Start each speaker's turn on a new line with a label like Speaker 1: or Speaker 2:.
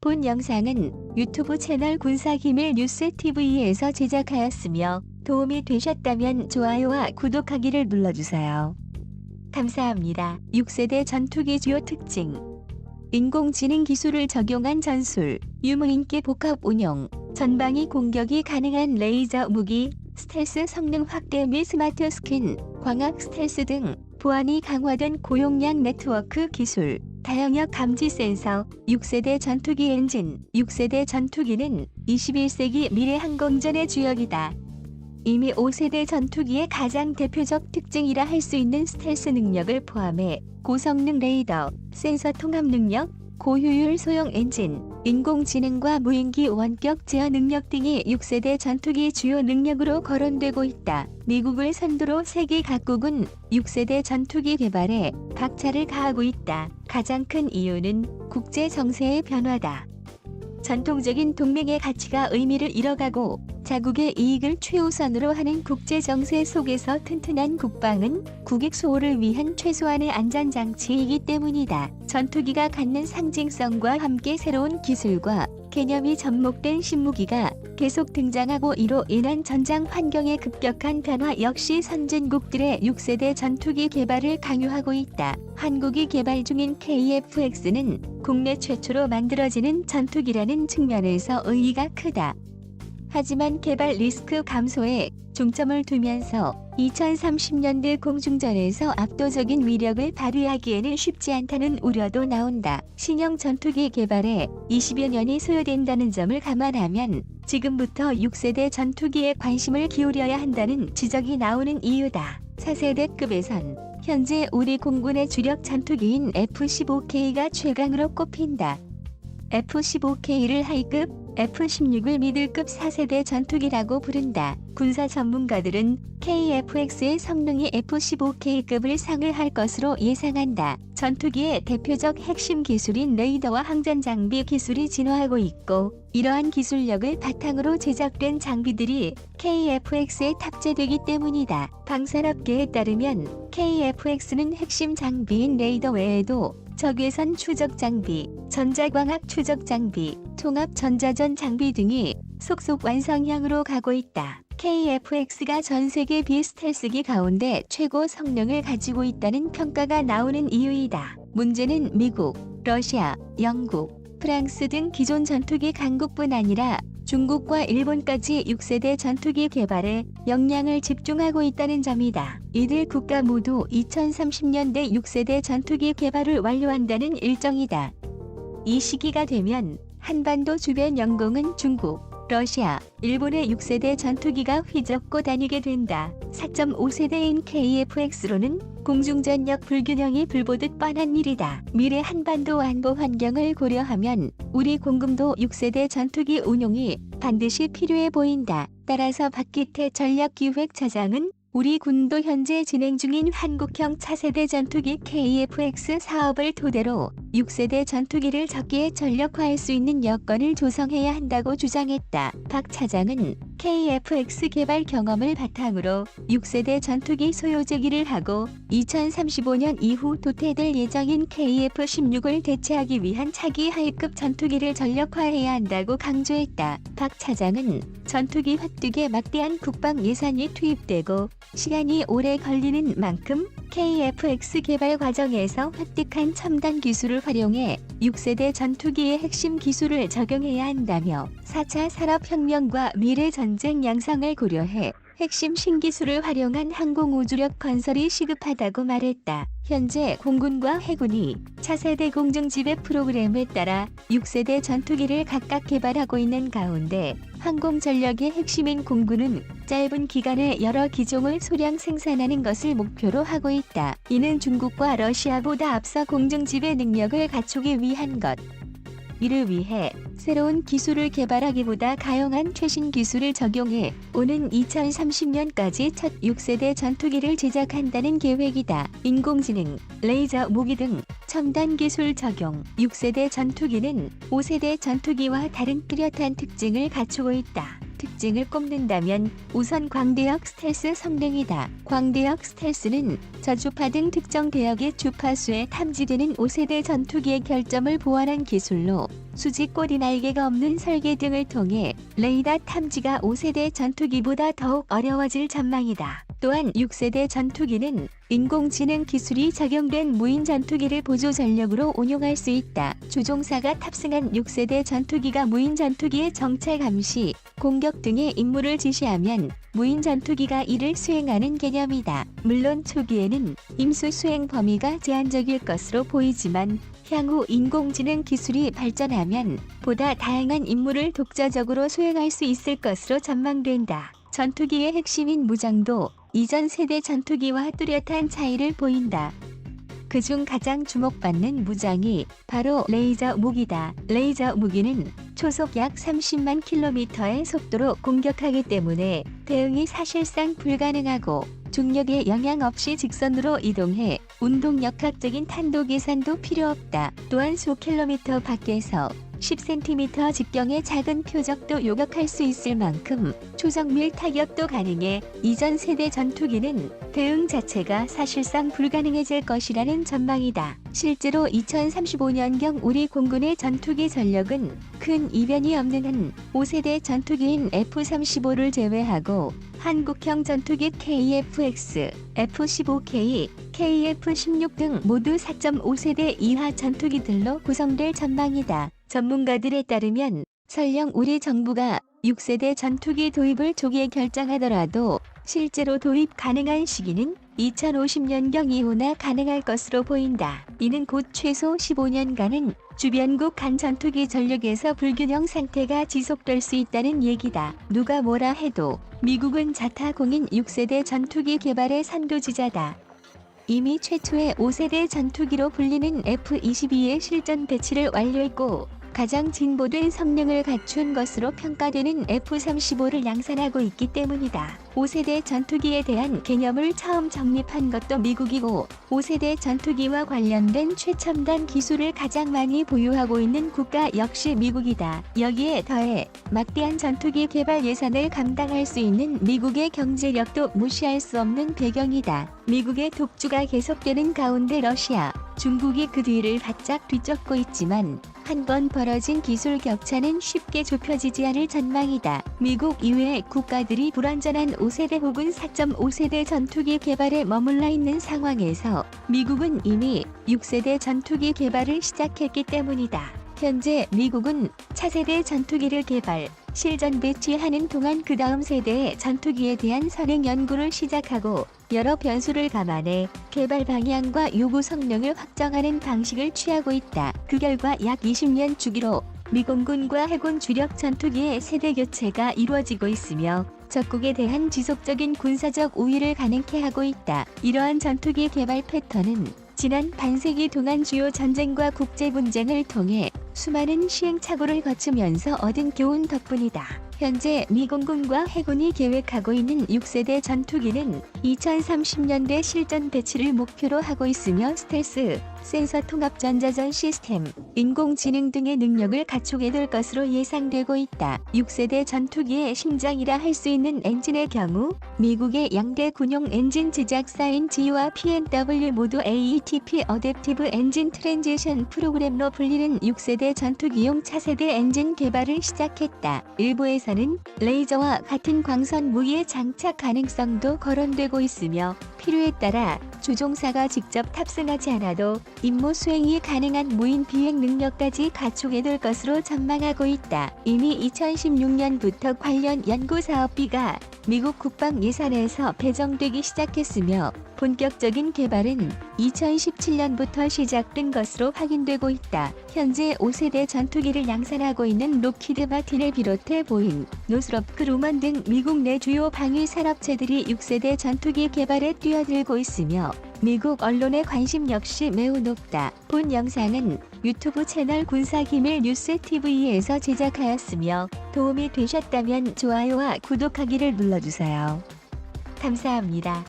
Speaker 1: 본 영상은 유튜브 채널 군사기밀 뉴스TV에서 제작하였으며 도움이 되셨다면 좋아요와 구독하기를 눌러주세요. 감사합니다. 6세대 전투기 주요 특징. 인공지능 기술을 적용한 전술, 유무인기 복합 운용, 전방위 공격이 가능한 레이저 무기, 스텔스 성능 확대 및 스마트 스킨, 광학 스텔스 등 보안이 강화된 고용량 네트워크 기술, 다영역 감지 센서, 6세대 전투기 엔진. 6세대 전투기는 21세기 미래 항공전의 주역이다. 이미 5세대 전투기의 가장 대표적 특징이라 할 수 있는 스텔스 능력을 포함해 고성능 레이더, 센서 통합 능력, 고효율 소형 엔진, 인공지능과 무인기 원격 제어 능력 등이 6세대 전투기 주요 능력으로 거론되고 있다. 미국을 선두로 세계 각국은 6세대 전투기 개발에 박차를 가하고 있다. 가장 큰 이유는 국제 정세의 변화다. 전통적인 동맹의 가치가 의미를 잃어가고 자국의 이익을 최우선으로 하는 국제 정세 속에서 튼튼한 국방은 국익 수호를 위한 최소한의 안전장치이기 때문이다. 전투기가 갖는 상징성과 함께 새로운 기술과 개념이 접목된 신무기가 계속 등장하고 이로 인한 전장 환경의 급격한 변화 역시 선진국들의 6세대 전투기 개발을 강요하고 있다. 한국이 개발 중인 KF-X는 국내 최초로 만들어지는 전투기라는 측면에서 의의가 크다. 하지만 개발 리스크 감소에 중점을 두면서 2030년대 공중전에서 압도적인 위력을 발휘하기에는 쉽지 않다는 우려도 나온다. 신형 전투기 개발에 20여 년이 소요된다는 점을 감안하면 지금부터 6세대 전투기에 관심을 기울여야 한다는 지적이 나오는 이유다. 4세대급에선 현재 우리 공군의 주력 전투기인 F-15K가 최강으로 꼽힌다. F-15K를 하이급, F-16을 미들급 4세대 전투기라고 부른다. 군사 전문가들은 KF-X의 성능이 F-15K급을 상회할 것으로 예상한다. 전투기의 대표적 핵심 기술인 레이더와 항전 장비 기술이 진화하고 있고 이러한 기술력을 바탕으로 제작된 장비들이 KF-X에 탑재되기 때문이다. 방산업계에 따르면 KF-X는 핵심 장비인 레이더 외에도 적외선 추적 장비, 전자광학 추적 장비, 통합 전자전 장비 등이 속속 완성형으로 가고 있다. KF-X가 전 세계 비스텔스기 가운데 최고 성능을 가지고 있다는 평가가 나오는 이유이다. 문제는 미국, 러시아, 영국, 프랑스 등 기존 전투기 강국뿐 아니라 중국과 일본까지 6세대 전투기 개발에 역량을 집중하고 있다는 점이다. 이들 국가 모두 2030년대 6세대 전투기 개발을 완료한다는 일정이다. 이 시기가 되면 한반도 주변 영공은 중국, 러시아, 일본의 6세대 전투기가 휘젓고 다니게 된다. 4.5세대인 KF-X로는 공중전력 불균형이 불보듯 뻔한 일이다. 미래 한반도 안보 환경을 고려하면 우리 공군도 6세대 전투기 운용이 반드시 필요해 보인다. 따라서 박기태 전략기획차장은 우리 군도 현재 진행 중인 한국형 차세대 전투기 KF-X 사업을 토대로 6세대 전투기를 적기에 전력화할 수 있는 여건을 조성해야 한다고 주장했다. 박 차장은 KF-X 개발 경험을 바탕으로 6세대 전투기 소요 제기를 하고 2035년 이후 도태될 예정인 KF-16을 대체하기 위한 차기 하이급 전투기를 전력화해야 한다고 강조했다. 박 차장은 전투기 획득에 막대한 국방 예산이 투입되고 시간이 오래 걸리는 만큼 KF-X 개발 과정에서 획득한 첨단 기술을 활용해 6세대 전투기의 핵심 기술을 적용해야 한다며 4차 산업혁명과 미래전쟁 양상을 고려해 핵심 신기술을 활용한 항공우주력 건설이 시급하다고 말했다. 현재 공군과 해군이 차세대 공중지배 프로그램에 따라 6세대 전투기를 각각 개발하고 있는 가운데 항공전력의 핵심인 공군은 짧은 기간에 여러 기종을 소량 생산하는 것을 목표로 하고 있다. 이는 중국과 러시아보다 앞서 공중지배 능력을 갖추기 위한 것. 이를 위해 새로운 기술을 개발하기보다 가용한 최신 기술을 적용해 오는 2030년까지 첫 6세대 전투기를 제작한다는 계획이다. 인공지능, 레이저 무기 등 첨단 기술 적용. 6세대 전투기는 5세대 전투기와 다른 뚜렷한 특징을 갖추고 있다. 특징을 꼽는다면 우선 광대역 스텔스 성능이다. 광대역 스텔스는 저주파 등 특정 대역의 주파수에 탐지되는 5세대 전투기의 결점을 보완한 기술로 수직 꼬리 날개가 없는 설계 등을 통해 레이더 탐지가 5세대 전투기보다 더욱 어려워질 전망이다. 또한 6세대 전투기는 인공지능 기술이 적용된 무인 전투기를 보조 전력으로 운용할 수 있다. 조종사가 탑승한 6세대 전투기가 무인 전투기의 정찰 감시, 공격 등의 임무를 지시하면 무인 전투기가 이를 수행하는 개념이다. 물론 초기에는 임수 수행 범위가 제한적일 것으로 보이지만 향후 인공지능 기술이 발전하면 보다 다양한 임무를 독자적으로 수행할 수 있을 것으로 전망된다. 전투기의 핵심인 무장도 이전 세대 전투기와 뚜렷한 차이를 보인다. 그중 가장 주목받는 무장이 바로 레이저 무기다. 레이저 무기는 초속 약 30만 킬로미터의 속도로 공격하기 때문에 대응이 사실상 불가능하고 중력에 영향 없이 직선으로 이동해 운동역학적인 탄도 계산도 필요 없다. 또한 수 킬로미터 밖에서 10cm 직경의 작은 표적도 요격할 수 있을 만큼 초정밀 타격도 가능해 이전 세대 전투기는 대응 자체가 사실상 불가능해질 것이라는 전망이다. 실제로 2035년경 우리 공군의 전투기 전력은 큰 이변이 없는 한 5세대 전투기인 F-35를 제외하고 한국형 전투기 KF-X, F-15K, KF-16 등 모두 4.5세대 이하 전투기들로 구성될 전망이다. 전문가들에 따르면 설령 우리 정부가 6세대 전투기 도입을 조기에 결정하더라도 실제로 도입 가능한 시기는 2050년경 이후나 가능할 것으로 보인다. 이는 곧 최소 15년간은 주변국 간 전투기 전력에서 불균형 상태가 지속될 수 있다는 얘기다. 누가 뭐라 해도 미국은 자타공인 6세대 전투기 개발의 선두주자다. 이미 최초의 5세대 전투기로 불리는 F-22의 실전 배치를 완료했고 가장 진보된 성능을 갖춘 것으로 평가되는 F-35를 양산하고 있기 때문이다. 5세대 전투기에 대한 개념을 처음 정립한 것도 미국이고 5세대 전투기와 관련된 최첨단 기술을 가장 많이 보유하고 있는 국가 역시 미국이다. 여기에 더해 막대한 전투기 개발 예산을 감당할 수 있는 미국의 경제력도 무시할 수 없는 배경이다. 미국의 독주가 계속되는 가운데 러시아, 중국이 그 뒤를 바짝 뒤쫓고 있지만 한 번 벌어진 기술 격차는 쉽게 좁혀지지 않을 전망이다. 미국 이외의 국가들이 불완전한 5세대 혹은 4.5세대 전투기 개발에 머물러 있는 상황에서 미국은 이미 6세대 전투기 개발을 시작했기 때문이다. 현재 미국은 차세대 전투기를 개발, 실전 배치하는 동안 그 다음 세대의 전투기에 대한 선행 연구를 시작하고 여러 변수를 감안해 개발 방향과 요구 성능을 확정하는 방식을 취하고 있다. 그 결과 약 20년 주기로 미 공군과 해군 주력 전투기의 세대 교체가 이루어지고 있으며 적국에 대한 지속적인 군사적 우위를 가능케 하고 있다. 이러한 전투기 개발 패턴은 지난 반세기 동안 주요 전쟁과 국제 분쟁을 통해 수많은 시행착오를 거치면서 얻은 교훈 덕분이다. 현재 미 공군과 해군이 계획하고 있는 6세대 전투기는 2030년대 실전 배치를 목표로 하고 있으며 스텔스, 센서 통합 전자전 시스템, 인공지능 등의 능력을 갖추게 될 것으로 예상되고 있다. 6세대 전투기의 심장이라 할 수 있는 엔진의 경우 미국의 양대 군용 엔진 제작사인 GE와 P&W 모두 AETP 어댑티브 엔진 트랜지션 프로그램로 불리는 6세대 전투기용 차세대 엔진 개발을 시작했다. 일부에서는 레이저와 같은 광선 무기의 장착 가능성도 거론되고 있으며 필요에 따라 조종사가 직접 탑승하지 않아도 임무 수행이 가능한 무인 비행 능력까지 갖추게 될 것으로 전망하고 있다. 이미 2016년부터 관련 연구 사업비가 미국 국방 예산에서 배정되기 시작했으며 본격적인 개발은 2017년부터 시작된 것으로 확인되고 있다. 현재 5세대 전투기를 양산하고 있는 록히드 마틴을 비롯해 보잉, 노스롭크 루먼 등 미국 내 주요 방위 산업체들이 6세대 전투기 개발에 뛰어들고 있으며 미국 언론의 관심 역시 매우 높다. 본 영상은 유튜브 채널 군사기밀 뉴스TV에서 제작하였으며 도움이 되셨다면 좋아요와 구독하기를 눌러주세요. 감사합니다.